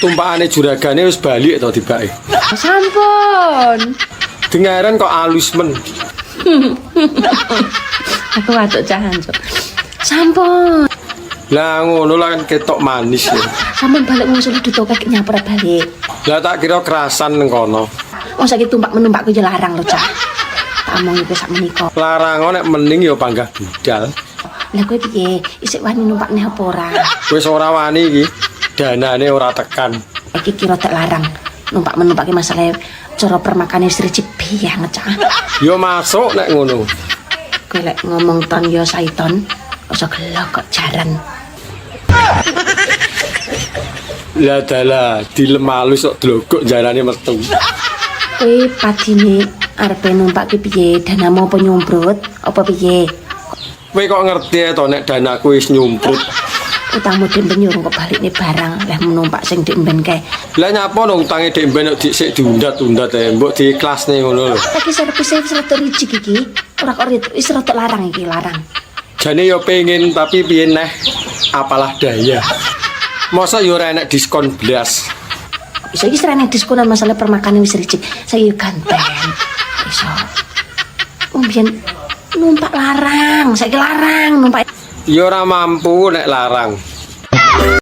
tumpakane juragane wis balik to tibake. Sampun. Dengaran kok alus men. Aku watuk cahan, Cuk. Sampun. Lah ngono lah kan ketok manis ya. Sampun balik ngusul duto kaki nyapur balik. Lah tak kira kerasan nang kono. Wong saiki tumpak menumpak ku ya larang lho, Cah. Tak omong iku sak menika. Larang nek mending ya panggah budal. Lah kowe piye? Isik wani numpak neh apa ora? Wis ora wani iki. Danane ora tekan. Iki kira tak larang. Numpak-menumpake masalah cara permakane istri cipi banget, Cah. Yo masuk nek ngono. Kowe lek ngomong ton ya saiton, aja gelok kok jaran. Lah dalah dilemalus kok dlogok jarane metu. Kowe padine arepe numpak ki piye? Danamu apa nyumprut? Apa piye? Kowe kok ngerti to nek danaku wis nyumprut. Utangmu demben nyuruh kok balik nih barang lah menumpak sing demben kae. Lah nyapa no utange dek ben dik sik diundat-undat ae mbok diikhlasne ngono lho. Iki servis rada rijik iki. Ora kok wis rada larang iki, larang. Jane yo pengen tapi piye neh apalah daya. Masa yo ora enek diskon blas. Iso iki serene diskonan masalah permakanan wis rijik. Saya ganten. Iso. Mbiyen numpak larang, saiki larang numpak. Yo ora mampu nek larang.